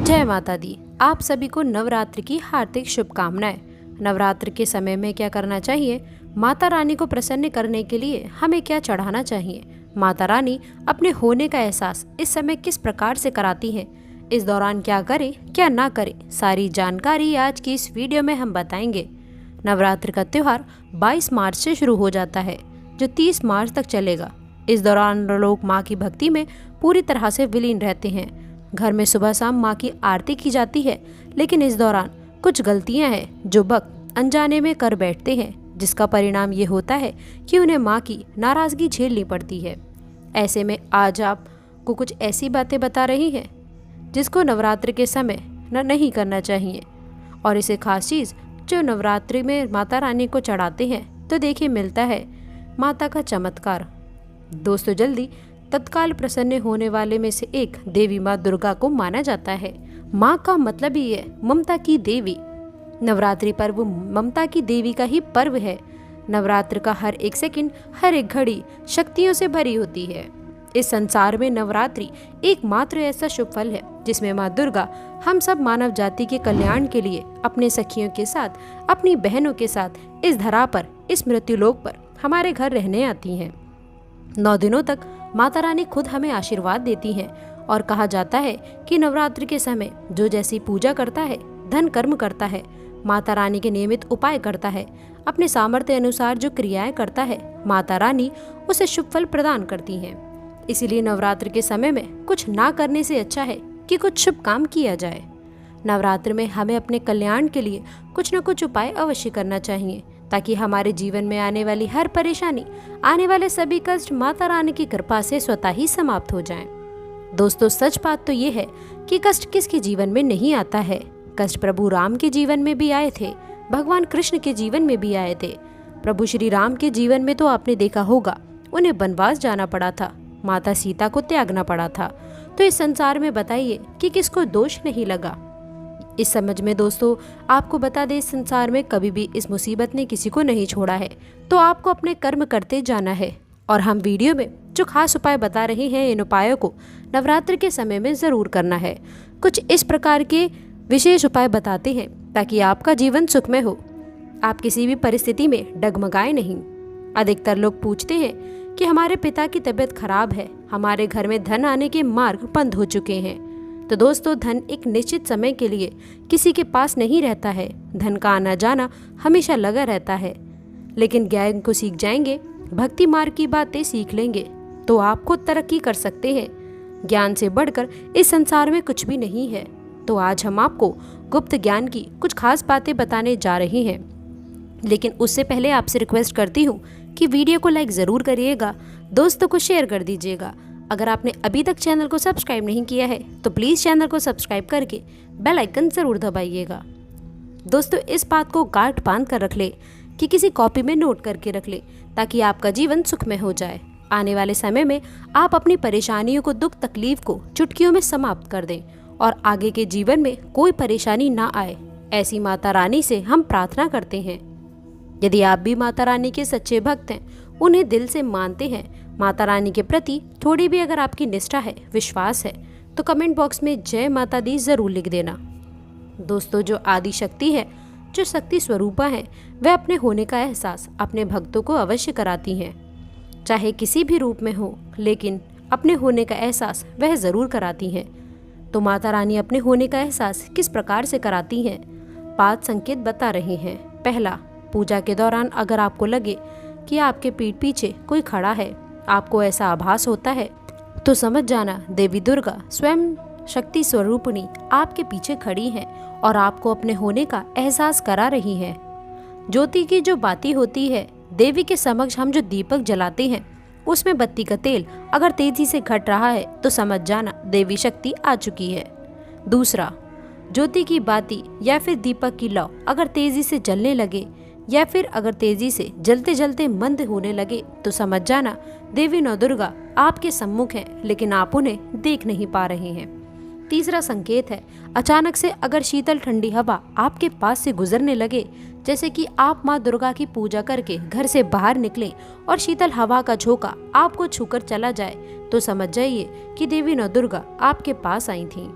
जय माता दी। आप सभी को नवरात्रि की हार्दिक शुभकामनाएं। नवरात्र के समय में क्या करना चाहिए, माता रानी को प्रसन्न करने के लिए हमें क्या चढ़ाना चाहिए, माता रानी अपने होने का एहसास इस समय किस प्रकार से कराती हैं, इस दौरान क्या करें क्या ना करें, सारी जानकारी आज की इस वीडियो में हम बताएंगे। नवरात्र का त्यौहार 22 मार्च से शुरू हो जाता है जो 30 मार्च तक चलेगा। इस दौरान लोग माँ की भक्ति में पूरी तरह से विलीन रहते हैं। घर में सुबह शाम माँ की आरती की जाती है, लेकिन इस दौरान कुछ गलतियां हैं जो भक्त अनजाने में कर बैठते हैं, जिसका परिणाम ये होता है कि उन्हें माँ की नाराज़गी झेलनी पड़ती है। ऐसे में आज आपको कुछ ऐसी बातें बता रही हैं जिसको नवरात्र के समय नहीं करना चाहिए, और इसे खास चीज़ जो नवरात्रि में माता रानी को चढ़ाते हैं तो देखिए मिलता है माता का चमत्कार। दोस्तों, जल्दी तत्काल प्रसन्न होने वाले में से एक देवी माँ दुर्गा को माना जाता है। माँ का मतलब ही है ममता की देवी। नवरात्रि पर्व ममता की देवी का ही पर्व है। नवरात्र का हर एक सेकंड, हर एक घड़ी शक्तियों से भरी होती है। इस संसार में नवरात्रि एकमात्र ऐसा शुभ फल है जिसमें माँ दुर्गा हम सब मानव जाति के कल्याण के लिए अपने सखियों के साथ, अपनी बहनों के साथ इस धरा पर, इस मृत्युलोक पर हमारे घर रहने आती हैं। 9 दिनों तक माता रानी खुद हमें आशीर्वाद देती हैं, और कहा जाता है कि नवरात्र के समय जो जैसी पूजा करता है, धन कर्म करता है, माता रानी के नियमित उपाय करता है, अपने सामर्थ्य अनुसार जो क्रियाएं करता है, माता रानी उसे शुभ फल प्रदान करती हैं। इसीलिए नवरात्र के समय में कुछ ना करने से अच्छा है कि कुछ शुभ काम किया जाए। नवरात्र में हमें अपने कल्याण के लिए कुछ न कुछ उपाय अवश्य करना चाहिए, ताकि हमारे जीवन में आने वाली हर परेशानी, आने वाले सभी कष्ट माता रानी की कृपा से स्वतः ही समाप्त हो जाएं। दोस्तों, सच बात तो ये है कि कष्ट किसके जीवन में नहीं आता है। कष्ट प्रभु राम के जीवन में भी आए थे, भगवान कृष्ण के जीवन में भी आए थे। प्रभु श्री राम के जीवन में तो आपने देखा होगा, उन्हें वनवास जाना पड़ा था, माता सीता को त्यागना पड़ा था। तो इस संसार में बताइए कि किसको दोष नहीं लगा। इस समझ में दोस्तों आपको बता दें, इस संसार में कभी भी इस मुसीबत ने किसी को नहीं छोड़ा है, तो आपको अपने कर्म करते जाना है। और हम वीडियो में जो खास उपाय बता रहे हैं, इन उपायों को नवरात्र के समय में ज़रूर करना है। कुछ इस प्रकार के विशेष उपाय बताते हैं ताकि आपका जीवन सुखमय हो, आप किसी भी परिस्थिति में डगमगाए नहीं। अधिकतर लोग पूछते हैं कि हमारे पिता की तबीयत खराब है, हमारे घर में धन आने के मार्ग बंद हो चुके हैं। तो दोस्तों, धन एक निश्चित समय के लिए किसी के पास नहीं रहता है। धन का आना जाना हमेशा लगा रहता है, लेकिन ज्ञान को सीख जाएंगे, भक्ति मार्ग की बातें सीख लेंगे तो आप खुद तरक्की कर सकते हैं। ज्ञान से बढ़कर इस संसार में कुछ भी नहीं है। तो आज हम आपको गुप्त ज्ञान की कुछ खास बातें बताने जा रहे हैं, लेकिन उससे पहले आपसे रिक्वेस्ट करती हूँ कि वीडियो को लाइक ज़रूर करिएगा, दोस्तों को शेयर कर दीजिएगा। अगर आपने अभी तक चैनल को सब्सक्राइब नहीं किया है तो प्लीज़ चैनल को सब्सक्राइब करके बेल आइकन ज़रूर दबाइएगा। दोस्तों, इस बात को गांठ बांध कर रख ले कि किसी कॉपी में नोट करके रख ले, ताकि आपका जीवन सुखमय हो जाए। आने वाले समय में आप अपनी परेशानियों को, दुख तकलीफ को चुटकियों में समाप्त कर दें और आगे के जीवन में कोई परेशानी ना आए, ऐसी माता रानी से हम प्रार्थना करते हैं। यदि आप भी माता रानी के सच्चे भक्त हैं, उन्हें दिल से मानते हैं, माता रानी के प्रति थोड़ी भी अगर आपकी निष्ठा है, विश्वास है, तो कमेंट बॉक्स में जय माता दी ज़रूर लिख देना। दोस्तों, जो आदि शक्ति है, जो शक्ति स्वरूपा है, वह अपने होने का एहसास अपने भक्तों को अवश्य कराती हैं। चाहे किसी भी रूप में हो, लेकिन अपने होने का एहसास वह ज़रूर कराती हैं। तो माता रानी अपने होने का एहसास किस प्रकार से कराती हैं, 5 संकेत बता रहे हैं। पहला, पूजा के दौरान अगर आपको लगे कि आपके पीठ पीछे कोई खड़ा है, आपको ऐसा आभास होता है, तो समझ जाना देवी दुर्गा स्वयं शक्ति स्वरूपिणी आपके पीछे खड़ी हैं और आपको अपने होने का एहसास करा रही हैं। ज्योति की जो बाती होती है, देवी के समक्ष हम जो दीपक जलाते हैं, उसमें बत्ती का तेल अगर तेजी से घट रहा है तो समझ जाना देवी शक्ति आ चुकी है। दूसरा, ज्योति की बाती या फिर दीपक की लौ अगर तेजी से जलने लगे या फिर अगर तेजी से जलते जलते मंद होने लगे तो समझ जाना देवी नौ दुर्गा आपके सम्मुख हैं, लेकिन आप उन्हें देख नहीं पा रहे हैं। तीसरा संकेत है, अचानक से अगर शीतल ठंडी हवा आपके पास से गुजरने लगे, जैसे कि आप माँ दुर्गा की पूजा करके घर से बाहर निकलें और शीतल हवा का झोंका आपको छूकर चला जाए, तो समझ जाइए कि देवी नौ दुर्गा आपके पास आई थीं।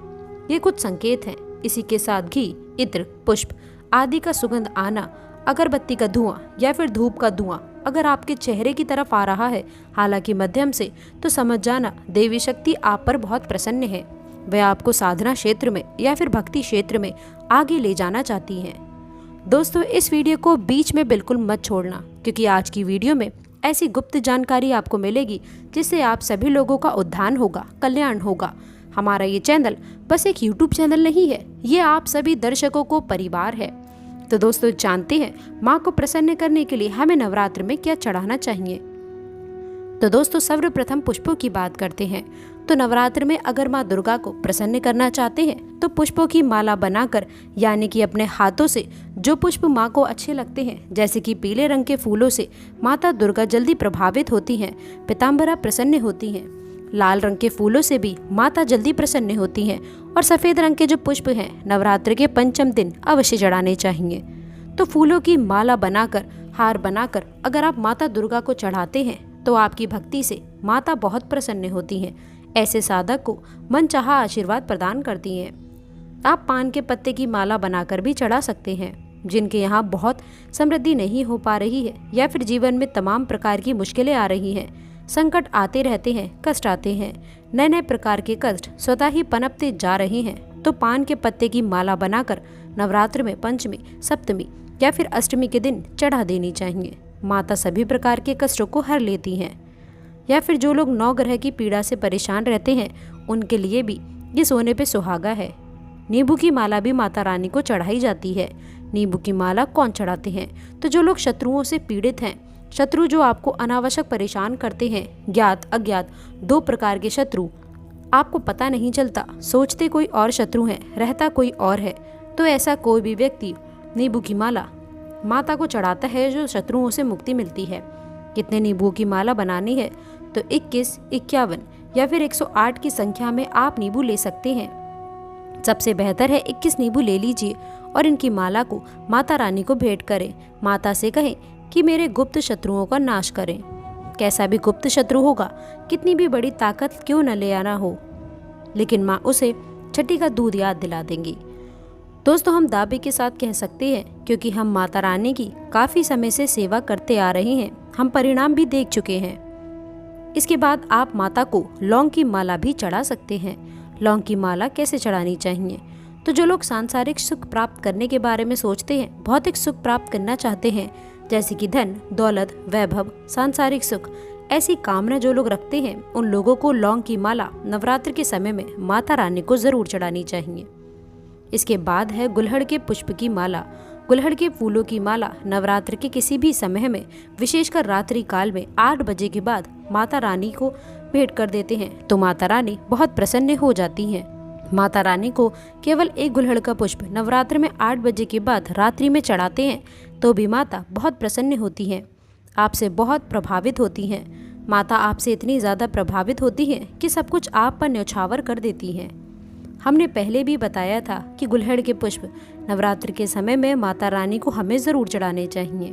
ये कुछ संकेत हैं। इसी के साथ घी, इत्र, पुष्प आदि का सुगंध आना, अगरबत्ती का धुआं या फिर धूप का धुआं अगर आपके चेहरे की तरफ आ रहा है, हालांकि मध्यम से, तो समझ जाना देवी शक्ति आप पर बहुत प्रसन्न है। वह आपको साधना क्षेत्र में या फिर भक्ति क्षेत्र में आगे ले जाना चाहती हैं। दोस्तों, इस वीडियो को बीच में बिल्कुल मत छोड़ना, क्योंकि आज की वीडियो में ऐसी गुप्त जानकारी आपको मिलेगी जिससे आप सभी लोगों का उद्धार होगा, कल्याण होगा। हमारा ये चैनल बस एक यूट्यूब चैनल नहीं है, ये आप सभी दर्शकों को परिवार है। तो दोस्तों, जानते हैं माँ को प्रसन्न करने के लिए हमें नवरात्र में क्या चढ़ाना चाहिए। तो दोस्तों, सर्वप्रथम पुष्पों की बात करते हैं। तो नवरात्र में अगर माँ दुर्गा को प्रसन्न करना चाहते हैं तो पुष्पों की माला बनाकर, यानी कि अपने हाथों से जो पुष्प माँ को अच्छे लगते हैं, जैसे कि पीले रंग के फूलों से माता दुर्गा जल्दी प्रभावित होती हैं, पीताम्बरा प्रसन्न होती हैं। लाल रंग के फूलों से भी माता जल्दी प्रसन्न होती हैं और सफ़ेद रंग के जो पुष्प हैं नवरात्र के पंचम दिन अवश्य चढ़ाने चाहिए। तो फूलों की माला बनाकर, हार बनाकर अगर आप माता दुर्गा को चढ़ाते हैं तो आपकी भक्ति से माता बहुत प्रसन्न होती हैं। ऐसे साधक को मनचाहा आशीर्वाद प्रदान करती हैं। आप पान के पत्ते की माला बनाकर भी चढ़ा सकते हैं। जिनके यहाँ बहुत समृद्धि नहीं हो पा रही है या फिर जीवन में तमाम प्रकार की मुश्किलें आ रही हैं, संकट आते रहते हैं, कष्ट आते हैं, नए नए प्रकार के कष्ट स्वतः ही पनपते जा रहे हैं, तो पान के पत्ते की माला बनाकर नवरात्र में पंचमी, सप्तमी या फिर अष्टमी के दिन चढ़ा देनी चाहिए। माता सभी प्रकार के कष्टों को हर लेती हैं। या फिर जो लोग 9 ग्रह की पीड़ा से परेशान रहते हैं, उनके लिए भी ये सोने पे सुहागा है। नींबू की माला भी माता रानी को चढ़ाई जाती है। नींबू की माला कौन चढ़ाते हैं? तो जो लोग शत्रुओं से पीड़ित हैं, शत्रु जो आपको अनावश्यक परेशान करते हैं, ज्ञात अज्ञात 2 प्रकार के शत्रु, आपको पता नहीं चलता, सोचते कोई और शत्रु हैं, रहता कोई और है, तो ऐसा कोई भी व्यक्ति नींबू की माला माता को चढ़ाता है, जो शत्रुओं से मुक्ति मिलती है। कितने नींबू की माला बनानी है? तो 21, 51 या फिर 108 की संख्या में आप नींबू ले सकते हैं। सबसे बेहतर है 21 नींबू ले लीजिए और इनकी माला को माता रानी को भेंट करें। माता से कहें कि मेरे गुप्त शत्रुओं का नाश करें। कैसा भी गुप्त शत्रु होगा, कितनी भी बड़ी ताकत क्यों न ले आना हो, लेकिन माँ उसे छठी का दूध याद दिला देंगी। दोस्तों, हम दावे के साथ कह सकते हैं, क्योंकि हम माता रानी की काफ़ी समय से सेवा करते आ रहे हैं, हम परिणाम भी देख चुके हैं। इसके बाद आप माता को लौंग की माला भी चढ़ा सकते हैं। लौंग की माला कैसे चढ़ानी चाहिए? तो जो लोग सांसारिक सुख प्राप्त करने के बारे में सोचते हैं, भौतिक सुख प्राप्त करना चाहते हैं, जैसे कि धन, दौलत, वैभव, सांसारिक सुख, ऐसी कामना जो लोग रखते हैं, उन लोगों को लौंग की माला नवरात्र के समय में माता रानी को जरूर चढ़ानी चाहिए। इसके बाद है गुलहड़ के पुष्प की माला। गुलहड़ के फूलों की माला नवरात्र के किसी भी समय में, विशेषकर रात्रि काल में 8 बजे के बाद माता रानी को भेंट कर देते हैं, तो माता रानी बहुत प्रसन्न हो जाती हैं। माता रानी को केवल एक गुलहड़ का पुष्प नवरात्र में 8 बजे के बाद रात्रि में चढ़ाते हैं तो भी माता बहुत प्रसन्न होती हैं, आपसे बहुत प्रभावित होती हैं। माता आपसे इतनी ज़्यादा प्रभावित होती हैं कि सब कुछ आप पर न्यौछावर कर देती हैं। हमने पहले भी बताया था कि गुलहड़ के पुष्प नवरात्र के समय में माता रानी को हमें ज़रूर चढ़ाने चाहिए।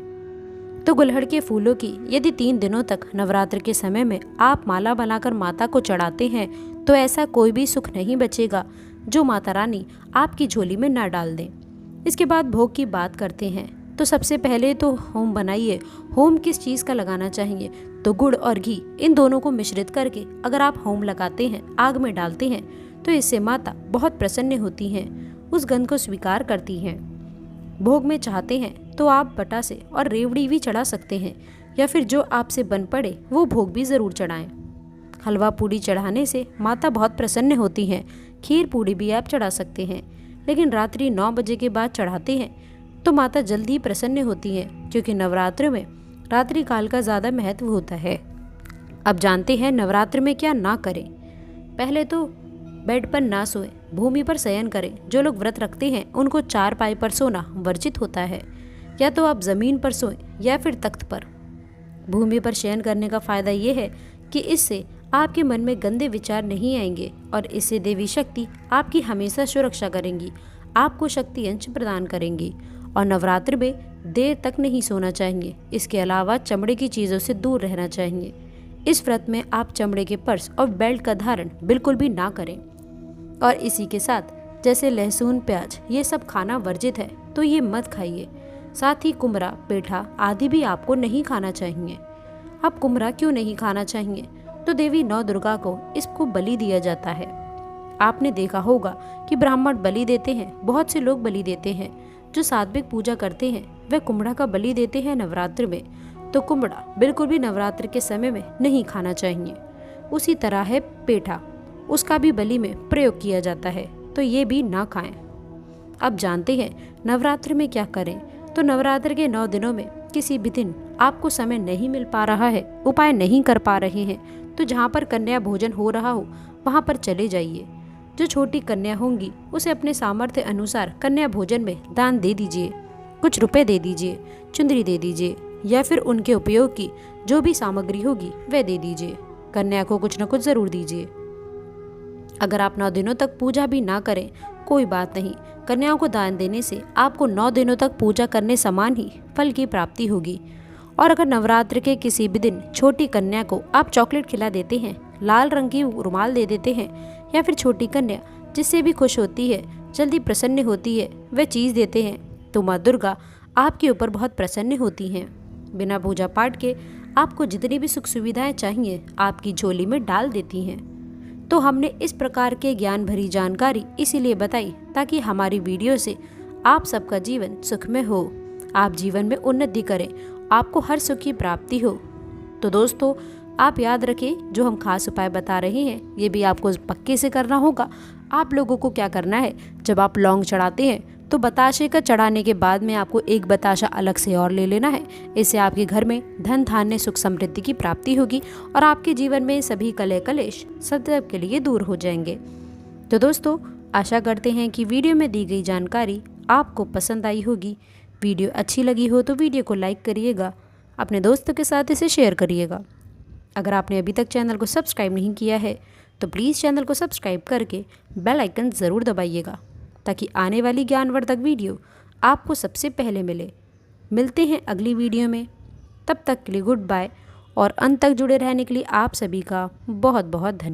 तो गुलहड़ के फूलों की यदि 3 दिनों तक नवरात्र के समय में आप माला बनाकर माता को चढ़ाते हैं, तो ऐसा कोई भी सुख नहीं बचेगा जो माता रानी आपकी झोली में ना डाल दें। इसके बाद भोग की बात करते हैं। तो सबसे पहले तो होम बनाइए। होम किस चीज़ का लगाना चाहिए? तो गुड़ और घी, इन दोनों को मिश्रित करके अगर आप होम लगाते हैं, आग में डालते हैं, तो इससे माता बहुत प्रसन्न होती हैं, उस गंध को स्वीकार करती हैं। भोग में चाहते हैं तो आप बतासे और रेवड़ी भी चढ़ा सकते हैं, या फिर जो आपसे बन पड़े वो भोग भी ज़रूर चढ़ाएं। हलवा पूड़ी चढ़ाने से माता बहुत प्रसन्न होती हैं। खीर पूड़ी भी आप चढ़ा सकते हैं, लेकिन रात्रि 9 बजे के बाद चढ़ाते हैं तो माता जल्दी प्रसन्न होती हैं, क्योंकि नवरात्र में रात्रि काल का ज़्यादा महत्व होता है। अब जानते हैं नवरात्र में क्या ना करें। पहले तो बेड पर ना सोएं, भूमि पर शयन करें। जो लोग व्रत रखते हैं उनको चारपाई पर सोना वर्जित होता है। या तो आप ज़मीन पर सोएं या फिर तख्त पर। भूमि पर शयन करने का फ़ायदा ये है कि इससे आपके मन में गंदे विचार नहीं आएंगे और इससे देवी शक्ति आपकी हमेशा सुरक्षा करेंगी, आपको शक्ति अंश प्रदान करेंगी। और नवरात्र में देर तक नहीं सोना चाहिए। इसके अलावा चमड़े की चीज़ों से दूर रहना चाहिए। इस व्रत में आप चमड़े के पर्स और बेल्ट का धारण बिल्कुल भी ना करें। और इसी के साथ जैसे लहसुन, प्याज, ये सब खाना वर्जित है तो ये मत खाइए। साथ ही कुम्हरा, पेठा आदि भी आपको नहीं खाना चाहिए। अब कुम्हरा क्यों नहीं खाना चाहिए? तो देवी नौ दुर्गा को इसको बलि दिया जाता है। आपने देखा होगा कि ब्राह्मण बलि देते हैं, बहुत से लोग बलि देते हैं। जो सात्विक पूजा करते हैं वह कुम्हड़ा का बलि देते हैं नवरात्र में। तो कुम्हड़ा बिल्कुल भी नवरात्र के समय में नहीं खाना चाहिए। उसी तरह है पेठा, उसका भी बलि में प्रयोग किया जाता है, तो ये भी ना खाएं। अब जानते हैं नवरात्र में क्या करें। तो नवरात्र के 9 दिनों में किसी भी दिन आपको समय नहीं मिल पा रहा है, उपाय नहीं कर पा रहे हैं, तो जहाँ पर कन्या भोजन हो रहा हो वहाँ पर चले जाइए। जो छोटी कन्या होंगी उसे अपने सामर्थ्य अनुसार कन्या भोजन में दान दे दीजिए। कुछ रुपए दे दीजिए, चुंदरी दे दीजिए, या फिर उनके उपयोग की जो भी सामग्री होगी वह दे दीजिए। कन्या को कुछ न कुछ जरूर दीजिए। अगर आप 9 दिनों तक पूजा भी ना करें कोई बात नहीं, कन्याओं को दान देने से आपको 9 दिनों तक पूजा करने समान ही फल की प्राप्ति होगी। और अगर नवरात्र के किसी भी दिन छोटी कन्या को आप चॉकलेट खिला देते हैं, लाल रंग की रुमाल दे देते हैं, या फिर छोटी कन्या जिससे भी खुश होती है, जल्दी प्रसन्न होती है, वह चीज़ देते हैं, तो माँ दुर्गा आपके ऊपर बहुत प्रसन्न होती हैं। बिना पूजा पाठ के आपको जितनी भी सुख सुविधाएं चाहिए आपकी झोली में डाल देती हैं। तो हमने इस प्रकार के ज्ञान भरी जानकारी इसीलिए बताई ताकि हमारी वीडियो से आप सबका जीवन सुखमय हो, आप जीवन में उन्नति करें, आपको हर सुख की प्राप्ति हो। तो दोस्तों आप याद रखें, जो हम खास उपाय बता रहे हैं ये भी आपको पक्के से करना होगा। आप लोगों को क्या करना है, जब आप लौंग चढ़ाते हैं तो बताशे का चढ़ाने के बाद में आपको एक बताशा अलग से और ले लेना है। इससे आपके घर में धन धान्य सुख समृद्धि की प्राप्ति होगी और आपके जीवन में सभी कलह कलेश सदैव के लिए दूर हो जाएंगे। तो दोस्तों आशा करते हैं कि वीडियो में दी गई जानकारी आपको पसंद आई होगी। वीडियो अच्छी लगी हो तो वीडियो को लाइक करिएगा, अपने दोस्तों के साथ इसे शेयर करिएगा। अगर आपने अभी तक चैनल को सब्सक्राइब नहीं किया है तो प्लीज़ चैनल को सब्सक्राइब करके बेल आइकन ज़रूर दबाइएगा ताकि आने वाली ज्ञानवर्धक वीडियो आपको सबसे पहले मिले। मिलते हैं अगली वीडियो में, तब तक के लिए गुड बाय और अंत तक जुड़े रहने के लिए आप सभी का बहुत बहुत धन्यवाद।